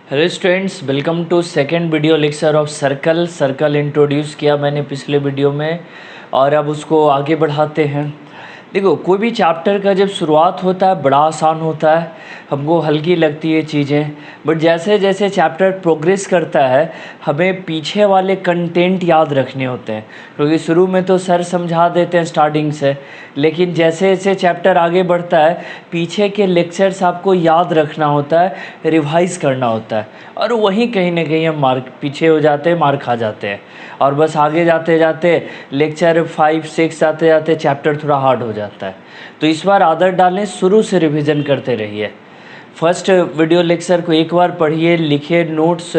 Hello students, welcome to second video lecture of circle introduce किया मैंने पिछले video में और अब उसको आगे बढ़ाते हैं। देखो, कोई भी चैप्टर का जब शुरुआत होता है बड़ा आसान होता है, हमको हल्की लगती है चीज़ें, बट जैसे जैसे चैप्टर प्रोग्रेस करता है हमें पीछे वाले कंटेंट याद रखने होते हैं, क्योंकि शुरू में तो सर समझा देते हैं स्टार्टिंग से, लेकिन जैसे जैसे चैप्टर आगे बढ़ता है पीछे के लेक्चर्स आपको याद रखना होता है, रिवाइज करना होता है, और वहीं कहीं ना कहीं हम मार्क पीछे हो जाते हैं, मार खा जाते हैं। और बस आगे जाते जाते लेक्चर 5-6 जाते जाते चैप्टर थोड़ा हार्ड हो जाता है। तो इस बार आदत डालें, शुरू से रिवीजन करते रहिए। फर्स्ट वीडियो लेक्चर को एक बार पढ़िए, लिखिए नोट्स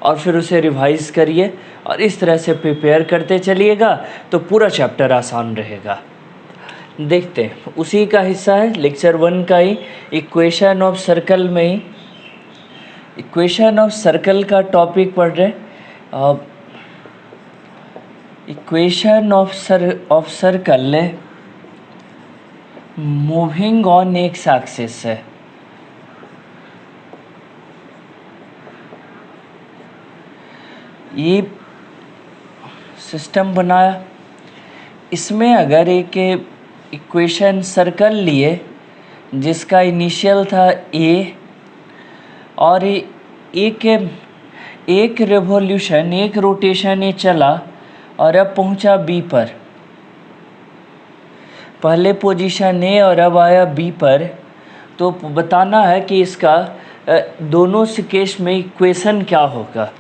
और फिर उसे रिवाइज करिए, और इस तरह से प्रिपेयर करते चलिएगा तो पूरा चैप्टर आसान रहेगा। देखते हैं, उसी का हिस्सा है लेक्चर 1 का ही, इक्वेशन ऑफ सर्कल में ही इक्वेशन ऑफ सर्कल का टॉपिक पढ़ रहे हैं। Equation of circle moving on x axis है। ये सिस्टम बनाया, इसमें अगर एक इक्वेशन सर्कल लिए जिसका इनिशियल था ए, और एक रेवोल्यूशन, एक रोटेशन ये चला और अब पहुंचा बी पर। पहले पोजीशन ए और अब आया बी पर, तो बताना है कि इसका दोनों से केस में इक्वेशन क्या होगा।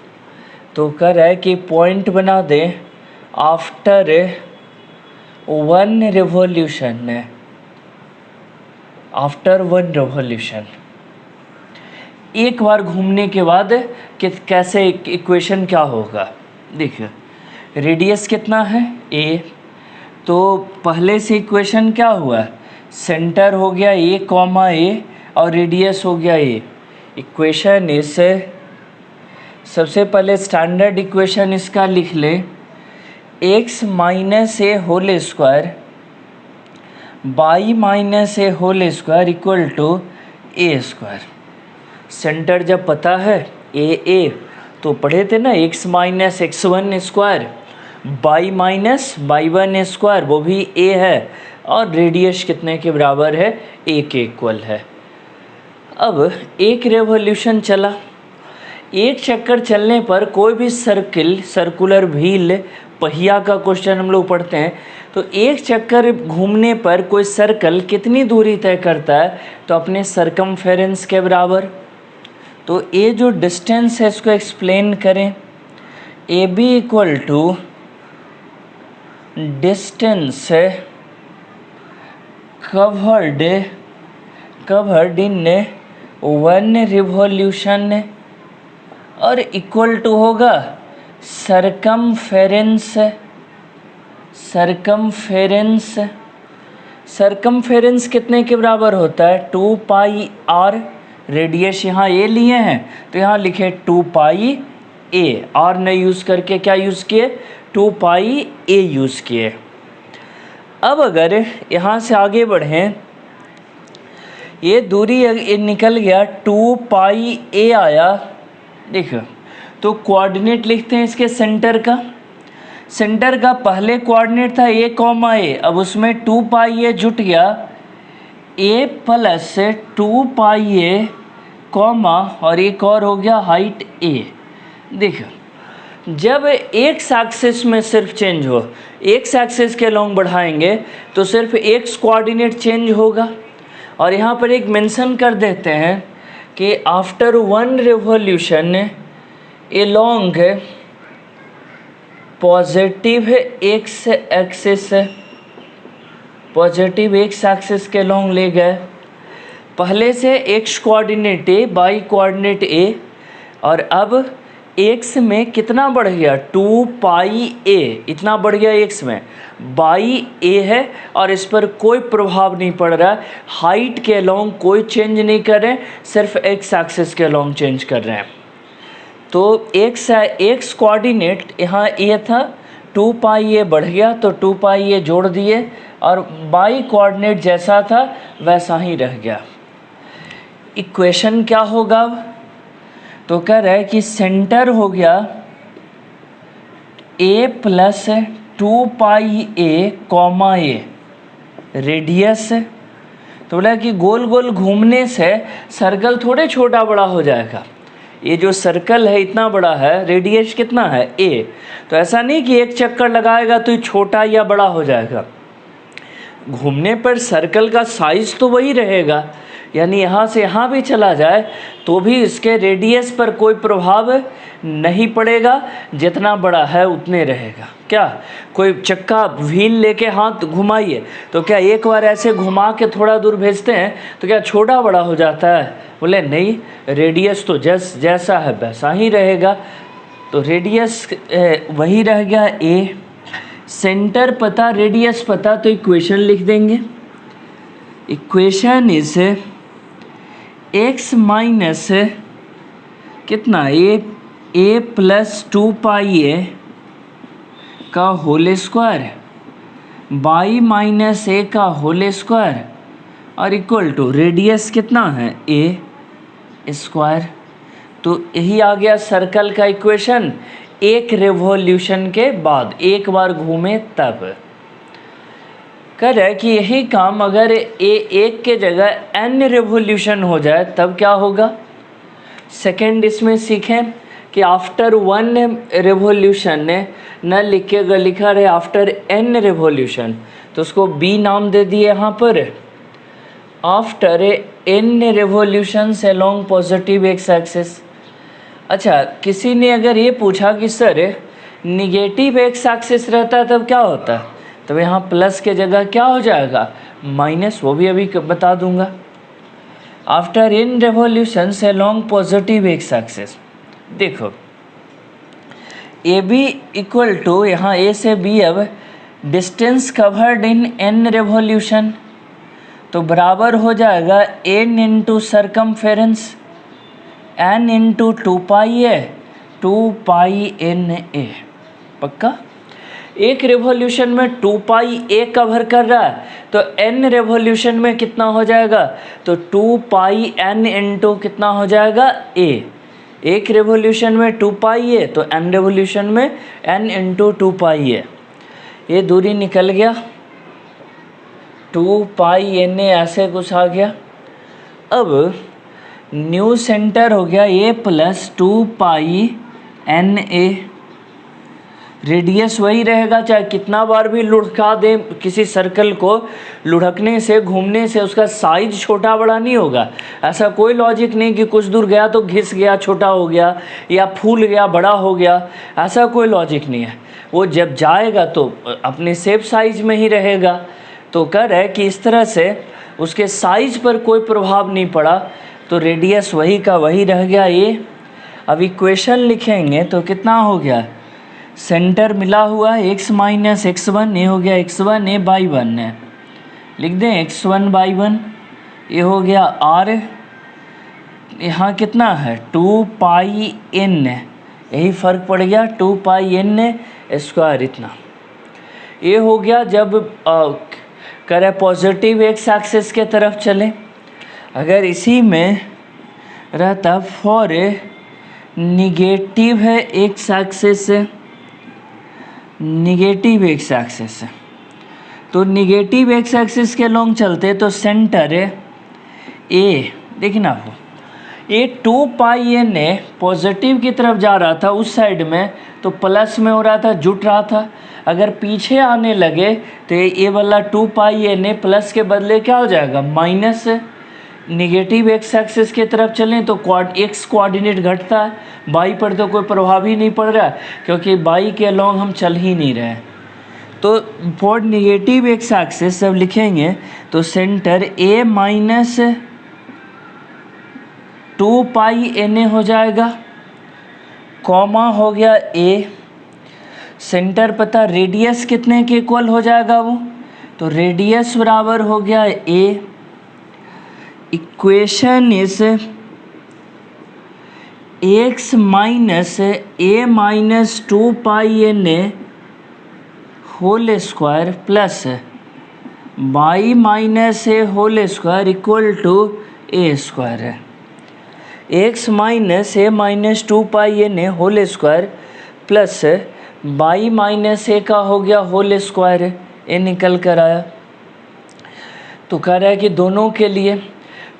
तो कर है कि पॉइंट बना दें after one revolution, after one revolution, एक बार घूमने के बाद कि कैसे इक्वेशन क्या होगा। देखिए, रेडियस कितना है ए, तो पहले से इक्वेशन क्या हुआ, सेंटर हो गया ए कॉमा ए और रेडियस हो गया ए। इक्वेशन इससे सबसे पहले स्टैंडर्ड इक्वेशन इसका लिख ले, x minus a whole square y minus a whole square equal to a square. Centre जब पता है ए तो पढ़े थे ना, x minus x1 square y minus y one square, वो भी a है, और रेडियस कितने के बराबर है, a के इक्वल है। अब एक रेवोल्यूशन चला, एक चक्कर चलने पर कोई भी सर्कुलर व्हील पहिया का क्वेश्चन हम लोग पढ़ते हैं, तो एक चक्कर घूमने पर कोई सर्कल कितनी दूरी तय करता है, तो अपने सरकमफेरेंस के बराबर। तो ये जो डिस्टेंस है इसको एक्सप्लेन करें, A B equal to distance covered in one revolution, और इक्वल टू होगा सरकमफेरेंस कितने के बराबर होता है, 2 पाई आर। रेडियस यहाँ ए लिए हैं तो यहाँ लिखे 2 पाई ए, आर ने यूज़ करके क्या यूज़ किए, 2 पाई ए यूज़ किए। अब अगर यहाँ से आगे बढ़ें, ये दूरी निकल गया 2 पाई ए आया, देखो, तो कोऑर्डिनेट लिखते हैं इसके सेंटर का। सेंटर का पहले कोऑर्डिनेट था ए कॉमा ए, अब उसमें 2 पाई ए जुट गया, ए प्लस 2 पाई ए कॉमा और एक और हो गया हाइट ए। देखो, जब एक्स एक्सिस में सिर्फ चेंज हो, एक्स एक्सिस के लॉन्ग बढ़ाएंगे तो सिर्फ एक्स कोऑर्डिनेट चेंज होगा। और यहाँ पर एक मेंशन कर देते हैं कि after one revolution along positive X axis, positive X axis के लॉन्ग ले गए। पहले से X coordinate A Y coordinate A, और अब एक्स में कितना बढ़ गया, 2 पाई ए, इतना बढ़ गया एक्स में, बाई ए है, और इस पर कोई प्रभाव नहीं पड़ रहा है, हाइट के अलोंग कोई चेंज नहीं कर रहे हैं, सिर्फ एक्स एक्सिस के अलोंग चेंज कर रहे हैं। तो एक्स कोऑर्डिनेट यहाँ ए था, 2 पाई ए बढ़ गया तो 2 पाई ए जोड़ दिए, और बाई कोऑर्डिनेट जैसा था वैसा ही रह गया। इक्वेशन क्या होगा अब? तो कह रहा है कि सेंटर हो गया a plus 2 a comma a, radius तो बोला कि गोल गोल घूमने से सर्कल थोड़े छोटा बड़ा हो जाएगा। ये जो सर्कल है इतना बड़ा है, रेडियस कितना है a, तो ऐसा नहीं कि एक चक्कर लगाएगा तो ये छोटा या बड़ा हो जाएगा। घूमने पर सर्कल का साइज तो वही रहेगा, यानी यहाँ से यहाँ भी चला जाए तो भी इसके रेडियस पर कोई प्रभाव नहीं पड़ेगा, जितना बड़ा है उतने रहेगा। क्या कोई चक्का व्हील लेके हाथ घुमाइए तो क्या एक बार ऐसे घुमा के थोड़ा दूर भेजते हैं तो क्या छोटा बड़ा हो जाता है? बोले नहीं, रेडियस तो जैसा है वैसा ही रहेगा। तो रेडियस वही रह गया a, सेंटर पता रेडियस पता, तो इक्वेशन लिख देंगे। इक्वेशन इज x माइनस कितना a प्लस 2 का whole square y minus a का होल स्क्वायर और इक्वल टू रेडियस कितना है a स्क्वायर। तो यही आ गया सर्कल का इक्वेशन एक रिवॉल्यूशन के बाद, एक बार घूमे तब। कह रहा है कि यही काम अगर एक के जगह n रिवॉल्यूशन हो जाए तब क्या होगा। सेकंड इसमें सीखें कि आफ्टर 1 रिवॉल्यूशन न लिखेगा, लिखा रहे आफ्टर n रिवॉल्यूशन, तो उसको b नाम दे दिए यहाँ पर। After n revolutions along positive X axis. अच्छा, किसी ने अगर ये पूछा कि सर निगेटिव एक्स एक्सिस रहता है तब क्या होता है, तब यहाँ प्लस के जगह क्या हो जाएगा माइनस, वो भी अभी बता दूंगा। After n revolutions along positive X axis, देखो ए बी इक्वल टू यहाँ a से b, अब डिस्टेंस कवर्ड इन n रिवॉल्यूशन, तो बराबर हो जाएगा n into circumference n into 2πa पक्का। एक रिवॉल्यूशन में 2πa कवर कर रहा है तो n रिवॉल्यूशन में कितना हो जाएगा, तो 2πn इंटू कितना हो जाएगा a। एक रिवॉल्यूशन में 2πa तो n रिवॉल्यूशन में n इंटू 2πa, ये दूरी निकल गया 2πna ऐसे कुछ आ गया। अब न्यू सेंटर हो गया a प्लस 2πna, रेडियस वही रहेगा, चाहे कितना बार भी लुढ़का दें किसी सर्कल को, लुढ़कने से घूमने से उसका साइज छोटा बड़ा नहीं होगा। ऐसा कोई लॉजिक नहीं कि कुछ दूर गया तो घिस गया छोटा हो गया या फूल गया बड़ा हो गया, ऐसा कोई लॉजिक नहीं है। वो जब जाएगा तो अपने सेफ साइज में ही रहेगा। तो कह रहा है कि इस तरह से उसके साइज पर कोई प्रभाव नहीं पड़ा, तो रेडियस वही का वही रह गया ये। अब इक्वेशन लिखेंगे तो कितना हो गया, सेंटर मिला हुआ x माइनस x1, ये हो गया x1 a बाई 1 है, लिख दें x1 बाई 1, ये हो गया r, यहाँ कितना है 2πn, यही फ़र्क पड़ गया 2πn स्क्वायर इतना। ये हो गया जब करें पॉजिटिव एक्स एक्सिस के तरफ चले। अगर इसी में रहता फॉर निगेटिव है x axis, negative x axis, तो निगेटिव एक्स एक्सिस के लॉन्ग चलते तो सेंटर ए, देखना वो ये 2πna पॉजिटिव की तरफ जा रहा था उस साइड में, तो प्लस में हो रहा था, जुट रहा था। अगर पीछे आने लगे तो ये वाला 2πna प्लस के बदले क्या हो जाएगा माइनस। निगेटिव एक्स एक्सिस की तरफ चलें तो एक्स कोऑर्डिनेट घटता है, बाई पर तो कोई प्रभाव ही नहीं पड़ रहा है क्योंकि बाई के अलोंग हम चल ही नहीं रहे। तो फॉर निगेटिव एक्स एक्सिस जब लिखेंगे तो सेंटर a माइनस 2πna हो जाएगा, कॉमा हो गया a, सेंटर पता रेडियस कितने के इक्वल हो जाएगा वो, तो रेडियस बराबर हो गया a। Equation is x minus a minus 2πna whole square plus Y minus a whole square equal to a square है। X minus A minus 2 pi N A whole square plus Y minus A का हो गया whole square, ए निकल कर आया। तो कह रहा है कि दोनों के लिए,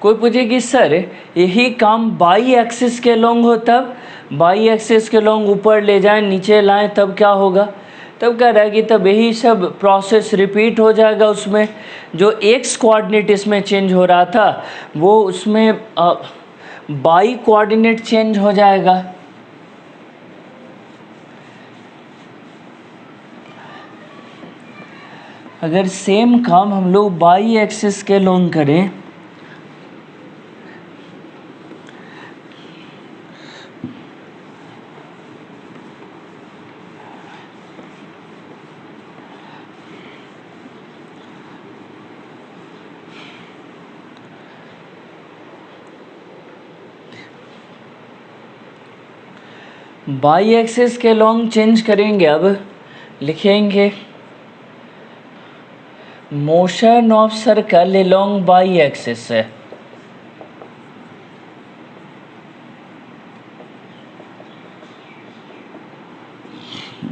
कोई पूछे कि सर यही काम बाई एक्सिस के लॉन्ग हो, तब बाई एक्सिस के लॉन्ग ऊपर ले जाएं नीचे लाएं तब क्या होगा, तब कह रहा है कि तब यही सब प्रोसेस रिपीट हो जाएगा। उसमें जो एक्स कोऑर्डिनेट इसमें चेंज हो रहा था वो उसमें बाई कोऑर्डिनेट चेंज हो जाएगा। अगर सेम काम हम लोग बाई एक्सिस के लॉन्ग करें बाई एक्सिस के लॉन्ग चेंज करेंगे। अब लिखेंगे motion of circle along by axis है।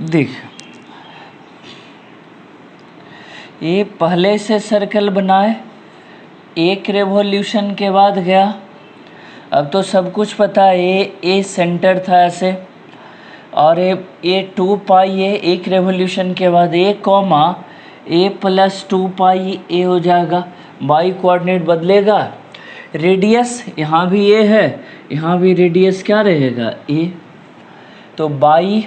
देख ये पहले से सर्कल बनाए, एक रेवोल्यूशन के बाद गया। अब तो सब कुछ पता है, ए सेंटर था ऐसे, और ए 2 पाई है, एक रेवोल्यूशन के बाद ए कॉमा ए प्लस 2 पाई ए हो जाएगा। बाई कोऑर्डिनेट बदलेगा, रेडियस यहाँ भी ए है, यहाँ भी रेडियस क्या रहेगा ए। तो y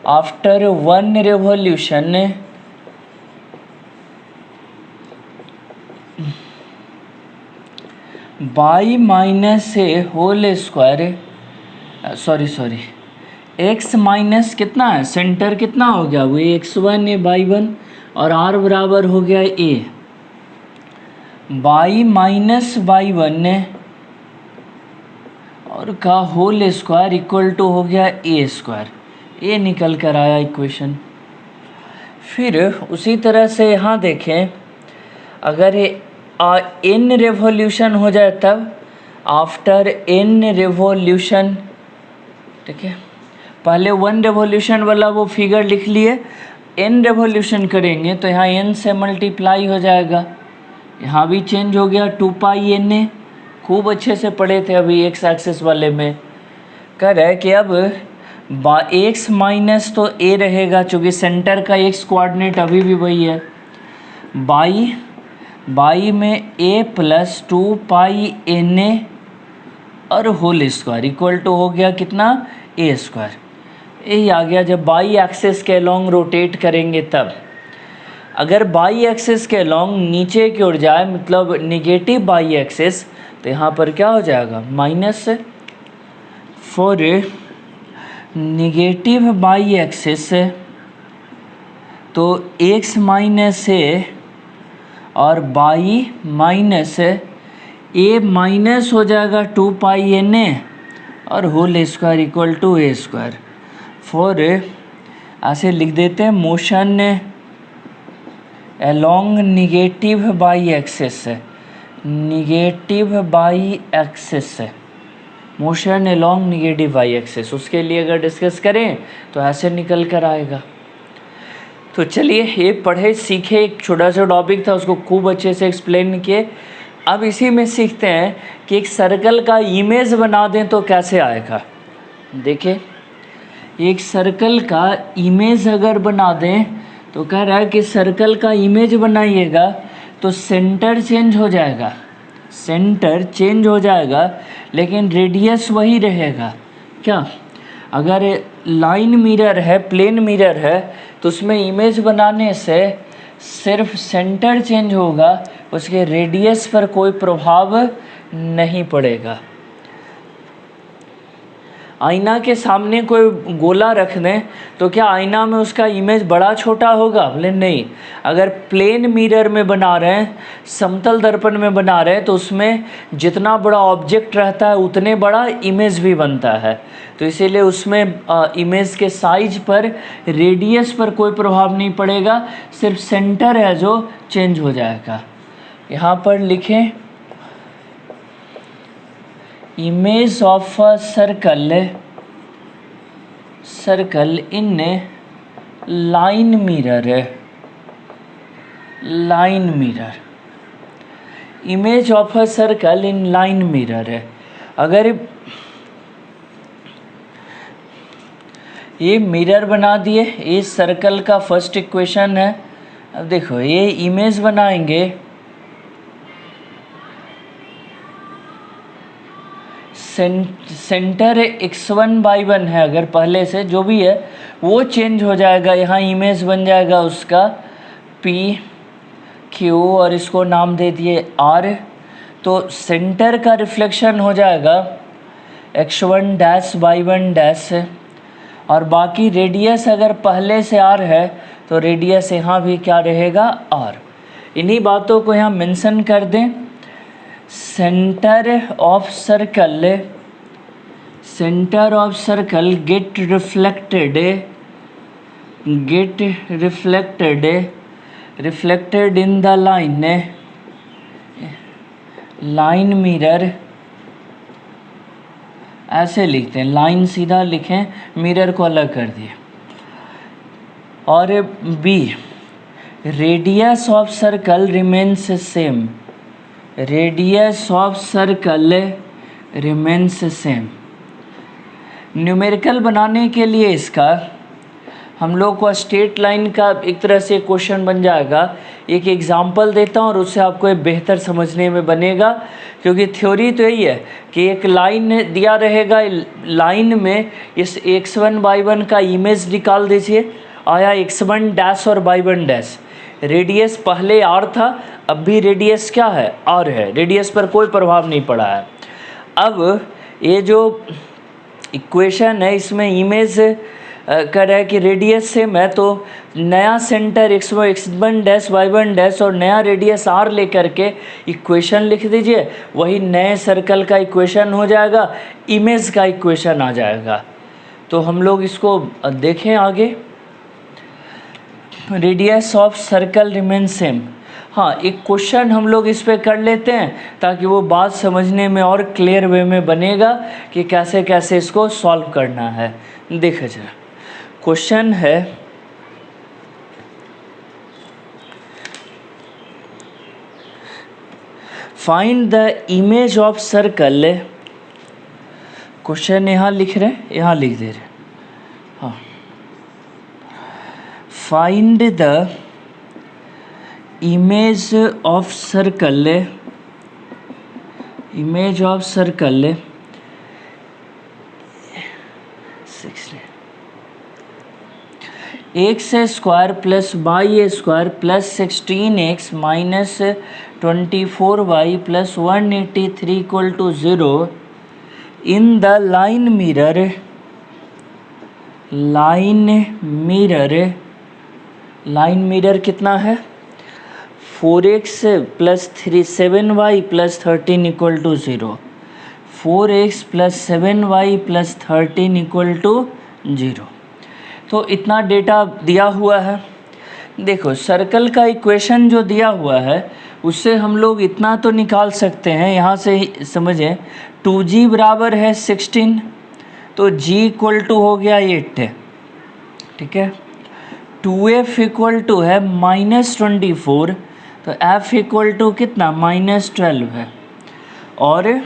after 1 revolution y minus a whole square, sorry x minus कितना है, सेंटर कितना हो गया वो x1 ए बाई 1, और r बराबर हो गया a बाई माइनस बाई 1 और का होल स्क्वायर इक्वल टू हो गया a स्क्वायर, ये निकल कर आया इक्वेशन। फिर उसी तरह से यहाँ देखें, अगर n रेवोल्यूशन हो जाए तब आफ्टर n रेवोल्यूशन, ठीक है, पहले 1 रेवोल्यूशन वाला वो फिगर लिख लिए, n रेवोल्यूशन करेंगे तो यहाँ n से मल्टीप्लाई हो जाएगा, यहाँ भी चेंज हो गया 2 पाई एन ए। खूब अच्छे से पढ़े थे अभी एक्स एक्सिस वाले में। कह रहा है कि अब x माइनस तो a रहेगा चूँकि सेंटर का x कोऑर्डिनेट अभी भी वही है, बाई में a plus 2 pi N a और होल स्क्वायर इक्वल टू हो गया कितना a स्क्वायर। यही आ गया। जब बाई एक्सिस के लॉन्ग रोटेट करेंगे तब, अगर बाई एक्सिस के लॉन्ग नीचे की ओर जाए मतलब निगेटिव बाई एक्सिस, तो यहाँ पर क्या हो जाएगा minus. For negative y axis तो x माइनस ए और बाई माइनस ए माइनस हो जाएगा 2 पाई एन ए और whole square equal to a square. For ऐसे लिख देते हैं motion along negative y axis, negative y axis, motion along negative y axis. उसके लिए अगर डिस्कस करें तो ऐसे निकल कर आएगा। तो चलिए ये पढ़े सीखे, एक छोटा सा टॉपिक था उसको खूब अच्छे से एक्सप्लेन किए। अब इसी में सीखते हैं कि एक सर्कल का इमेज बना दें तो कैसे आएगा। देखिए एक सर्कल का इमेज अगर बना दें तो कह रहा है कि सर्कल का इमेज बनाइएगा तो सेंटर चेंज हो जाएगा, सेंटर चेंज हो जाएगा लेकिन रेडियस वही रहेगा। क्या, अगर लाइन मिरर है, प्लेन मिरर है, तो उसमें इमेज बनाने से सिर्फ सेंटर चेंज होगा, उसके रेडियस पर कोई प्रभाव नहीं पड़ेगा। आईना के सामने कोई गोला रख दें तो क्या आईना में उसका इमेज बड़ा छोटा होगा? बोले नहीं। अगर प्लेन मिरर में बना रहे हैं, समतल दर्पण में बना रहे हैं, तो उसमें जितना बड़ा ऑब्जेक्ट रहता है उतने बड़ा इमेज भी बनता है। तो इसीलिए उसमें इमेज के साइज पर, रेडियस पर कोई प्रभाव नहीं पड़ेगा, सिर्फ सेंटर है जो चेंज हो जाएगा। यहाँ पर लिखें image of a circle in line mirror, image of a circle in line mirror है। अगर ये मिरर बना दिए, ये सर्कल का फर्स्ट इक्वेशन है। अब देखो ये इमेज बनाएंगे, सेंटर x1/1 है, अगर पहले से जो भी है वो चेंज हो जाएगा, यहाँ इमेज बन जाएगा उसका P Q और इसको नाम दे दिए R। तो सेंटर का रिफ्लेक्शन हो जाएगा x1'/1 और बाकी रेडियस अगर पहले से R है तो रेडियस यहाँ भी क्या रहेगा R। इन्हीं बातों को यहाँ मेंशन कर दें। Centre of circle gate reflected in the line mirror, ऐसे लिखते हैं, लाइन सीधा लिखें, मिरर को अलग कर दिए। और B, radius of circle remains same, numerical बनाने के लिए इसका हम लोग को स्ट्रेट लाइन का एक तरह से क्वेश्चन बन जाएगा। एक एग्जांपल देता हूँ और उससे आपको एक बेहतर समझने में बनेगा, क्योंकि थ्योरी तो यही है कि एक लाइन दिया रहेगा, लाइन में इस x1/1 का इमेज निकाल दीजिए, आया x1' और y1'। रेडियस पहले r था, अब भी रेडियस क्या है r है, रेडियस पर कोई प्रभाव नहीं पड़ा है। अब ये जो इक्वेशन है इसमें इमेज कर रहा है कि रेडियस सेम है, तो नया सेंटर x1' y1' और नया रेडियस r लेकर के इक्वेशन लिख दीजिए, वही नए सर्कल का इक्वेशन हो जाएगा, इमेज का इक्वेशन आ जाएगा। तो हम लोग इसको देखें आगे। Radius of circle remain same. हाँ, एक क्वेश्चन हम लोग इस पे कर लेते हैं ताकि वो बात समझने में और क्लियर वे में बनेगा कि कैसे कैसे इसको सॉल्व करना है। देखिए जरा, क्वेश्चन है find the image of circle. Question यहाँ लिख रहे हैं, यहाँ लिख दे रहे हैं। हाँ, find the image of circle, x² plus y² plus 16x minus 24y plus 183 equal to 0 in the line mirror कितना है 4x plus 7y plus 13 equal to 0, 4x plus 7y plus 13 equal to 0। तो इतना data दिया हुआ है। देखो circle का equation जो दिया हुआ है उससे हम लोग इतना तो निकाल सकते हैं, यहाँ से समझें 2g बराबर है 16, तो g इक्वल टू हो गया 8, ठीक है। 2f इक्वल टू है -24, तो f इक्वल टू कितना -12 है, और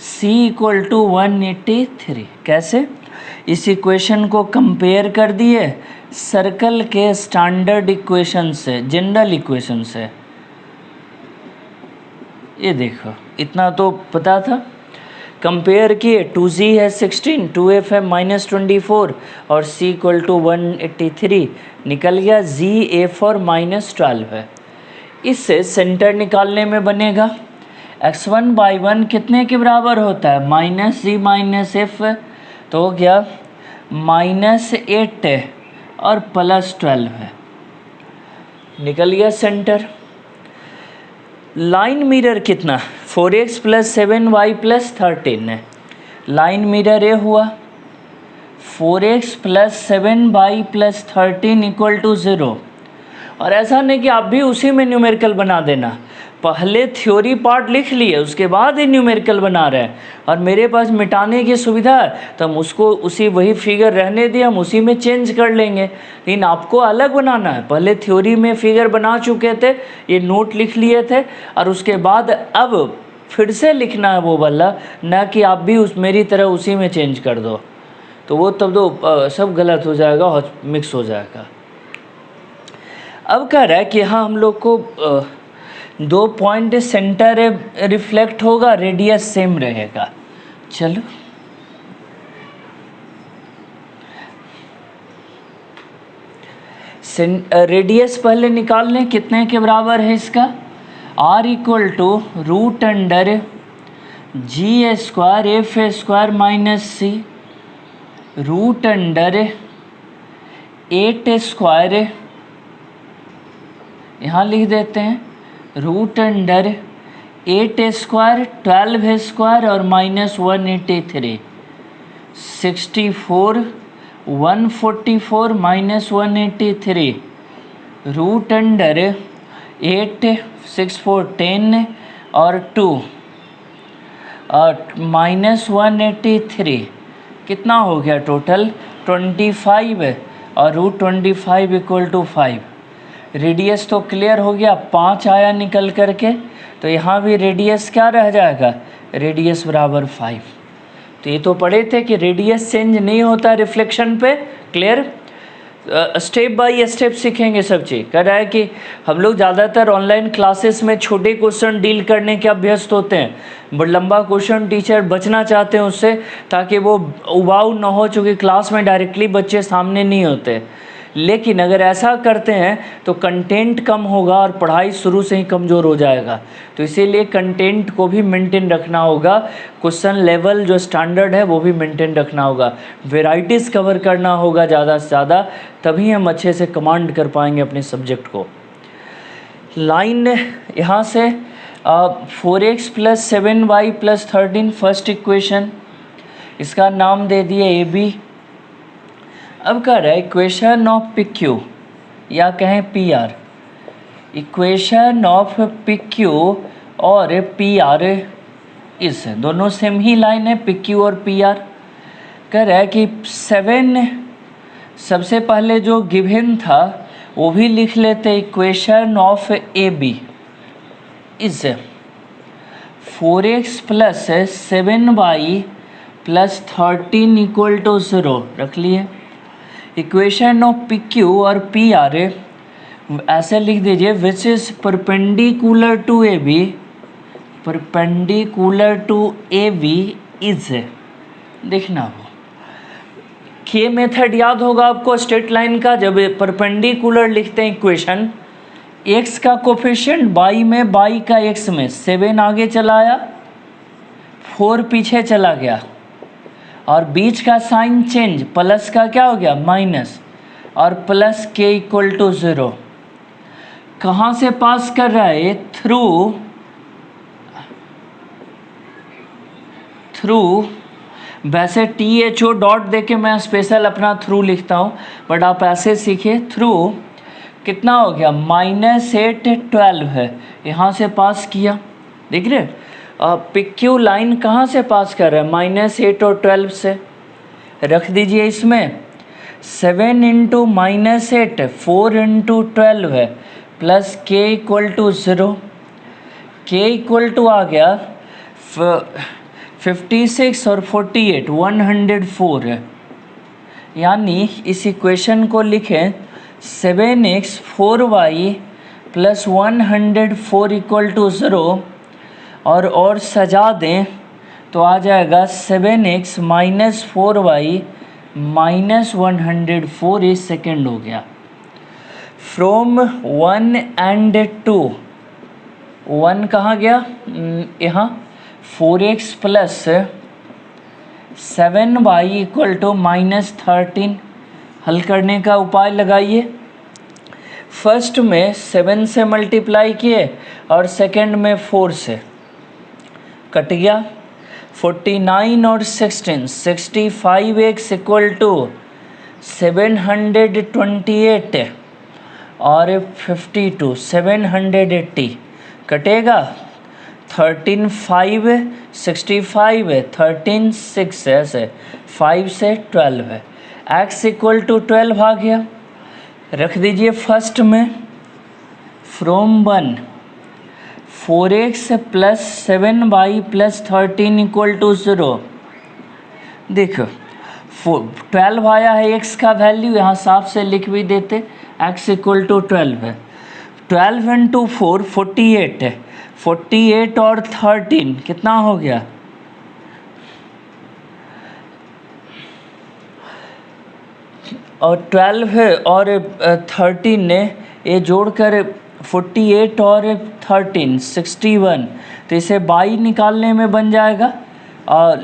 c इक्वल टू 183। कैसे? इस इक्वेशन को कंपेयर कर दिए सर्कल के स्टैंडर्ड इक्वेशन से, जनरल इक्वेशन से। ये देखो इतना तो पता था, कंपेयर किए, 2g है 16, 2f है -24 और c इक्वल टू 183, निकल गया g f और -12 है। इससे सेंटर निकालने में बनेगा x1/1 कितने के बराबर होता है -g -f, तो हो गया -8 और +12 है, निकल गया सेंटर। लाइन मिरर कितना 4x प्लस 7y प्लस 13 है, लाइन मिरर ये हुआ 4x plus 7y plus 13 equal to 0। और ऐसा नहीं कि आप भी उसी में न्यूमेरिकल बना देना, पहले थ्योरी पार्ट लिख लिए, उसके बाद ही न्यूमेरिकल बना रहे हैं, और मेरे पास मिटाने की सुविधा है तो हम उसको उसी वही फिगर रहने दिए, हम उसी में चेंज कर लेंगे। लेकिन आपको अलग बनाना है, पहले थ्योरी में फिगर बना चुके थे, ये नोट लिख लिए थे, और उसके बाद अब फिर से लिखना है वो वाला, ना कि आप भी उस मेरी तरह उसी में चेंज कर दो, तो वो तब तो सब गलत हो जाएगा, मिक्स हो जाएगा। अब कह रहा है कि हाँ हम लोग को 2 पॉइंट सेंटर रिफ्लेक्ट होगा, रेडियस सेम रहेगा। चलो रेडियस पहले निकाल लें, कितने के बराबर है इसका, r equal to root under g square f square minus c root under 8 square, यहाँ लिख देते हैं रूट अंडर 8 स्क्वायर 12 स्क्वायर और माइनस 183 64 144 माइनस 183 रूट अंडर 8 6 4 10 और 2 और माइनस 183 कितना हो गया टोटल 25 और रूट 25 इक्वल टू 5। रेडियस तो क्लियर हो गया, 5 आया निकल करके, तो यहाँ भी रेडियस क्या रह जाएगा, रेडियस बराबर 5। तो ये तो पढ़े थे कि रेडियस चेंज नहीं होता रिफ्लेक्शन पे, क्लियर। स्टेप बाय स्टेप सीखेंगे सब चीज़। कह रहा है कि हम लोग ज़्यादातर ऑनलाइन क्लासेस में छोटे क्वेश्चन डील करने के अभ्यस्त होते हैं, बट लंबा क्वेश्चन टीचर बचना चाहते हैं उससे, ताकि वो उबाऊ ना हो, चूँकि क्लास में डायरेक्टली बच्चे सामने नहीं होते। लेकिन अगर ऐसा करते हैं तो कंटेंट कम होगा और पढ़ाई शुरू से ही कमज़ोर हो जाएगा। तो इसीलिए कंटेंट को भी मेंटेन रखना होगा, क्वेश्चन लेवल जो स्टैंडर्ड है वो भी मेंटेन रखना होगा, वैरायटीज़ कवर करना होगा ज़्यादा से ज़्यादा, तभी हम अच्छे से कमांड कर पाएंगे अपने सब्जेक्ट को। लाइन यहाँ से 4x + 7y + 13 फर्स्ट इक्वेशन, इसका नाम दे दिए AB। अब कह रहा है इक्वेशन ऑफ PQ या कहें PR, इक्वेशन ऑफ PQ और PR इस दोनों सेम ही लाइन है, PQ और PR। कह रहा है कि 7 सबसे पहले जो गिवन था वो भी लिख लेते, equation of AB is 4x + 7y + 13 equal to 0 रख लिए। इक्वेशन ऑफ PQ और PR ऐसे लिख दीजिए, which is perpendicular to AB, perpendicular to AB is, देखना हो के मेथड याद होगा आपको स्ट्रेट लाइन का। जब परपेंडिकुलर लिखते हैं इक्वेशन, x का कोफिशिएंट y में, y का x में, 7 आगे चला आया, 4 पीछे चला गया, और बीच का साइन चेंज, प्लस का क्या हो गया माइनस, और प्लस k इक्वल टू 0। कहाँ से पास कर रहा है, थ्रू वैसे THO डॉट देके मैं स्पेशल अपना थ्रू लिखता हूँ, बट आप ऐसे सीखिए, थ्रू कितना हो गया -8 12 है, यहाँ से पास किया, देख रहे। PQ लाइन कहाँ से पास कर रहा है, -8 और 12 से, रख दीजिए इसमें 7 × -8 4 × 12 है, plus k equal to 0, k equal to आ गया 56 और 48 104 है। यानी इस इक्वेशन को लिखें 7x 4y + 104 इक्वल टू 0, और सजा दें तो आ जाएगा 7x - 4y - 104, ये सेकेंड हो गया। फ्रॉम 1 and 2, 1 कहाँ गया, यहाँ 4x + 7y इक्वल टू -13। हल करने का उपाय लगाइए, फर्स्ट में 7 से मल्टीप्लाई किए और सेकंड में 4 से, कट गया। 49 और 16 65x इक्वल टू 728 और 52 780, कटेगा 13 5 65 है, 13 6 ऐसे 5 से 12 है, x इक्वल टू 12 आ गया। रख दीजिए फर्स्ट में from 1 4x plus 7y plus 13 equal to 0। देखो 12 आया है x का वैल्यू, यहाँ साफ से लिख भी देते, x इक्वल टू 12 है। 12 इंटू 4 48 है, 48 और 13 कितना हो गया, और 12 है और 13 ने ये जोड़कर 48 और 13 61, तो इसे बाई निकालने में बन जाएगा।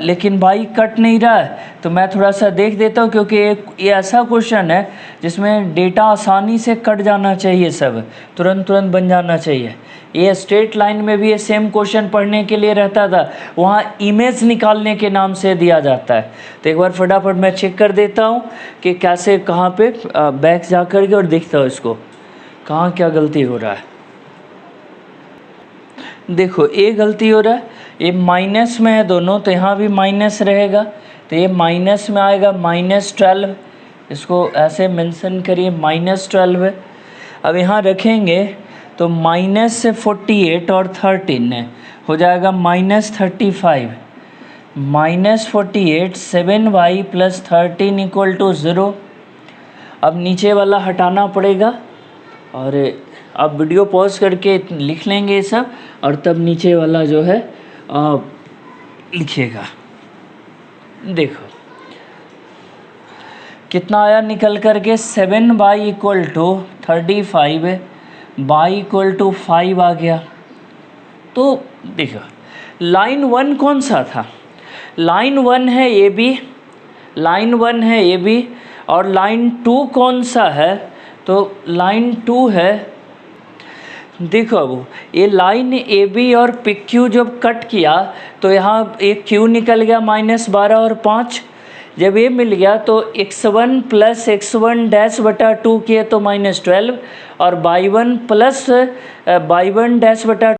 लेकिन बाई कट नहीं रहा है, तो मैं थोड़ा सा देख देता हूँ, क्योंकि ये ऐसा क्वेश्चन है जिसमें डेटा आसानी से कट जाना चाहिए, सब तुरंत बन जाना चाहिए। ये स्ट्रेट लाइन में भी ये सेम क्वेश्चन पढ़ने के लिए रहता था, वहाँ इमेज निकालने के नाम से दिया जाता है। तो एक बार फटाफट मैं चेक कर देता हूँ कि कैसे, कहाँ पे बैक जा कर के और देखता हूँ इसको कहाँ क्या गलती हो रहा है। देखो ये गलती हो रहा है, ये माइनस में है दोनों, तो यहाँ भी माइनस रहेगा, तो ये माइनस में आएगा -12, इसको ऐसे मेंशन करिए -12 है। अब यहाँ रखेंगे तो माइनस से 48 और 13 है, हो जाएगा -35, -48 7y प्लस 13 इक्वल टू 0। अब नीचे वाला हटाना पड़ेगा, और अब वीडियो पॉज करके लिख लेंगे ये सब, और तब नीचे वाला जो है लिखिएगा। देखो कितना आया निकल करके, 7y इक्वल टू 35 है, y इक्वल टू 5 आ गया। तो देखो लाइन 1 कौन सा था, लाइन 1 है ये भी, लाइन 1 है ये भी, और लाइन 2 कौन सा है, तो लाइन 2 है। देखो अब ये लाइन ए बी और पी क्यू जब कट किया तो यहाँ एक क्यू निकल गया -12 और 5, जब ये मिल गया तो x1 प्लस x1 डैश बटा 2 किए तो -12, और y1 प्लस y1 डैश बटा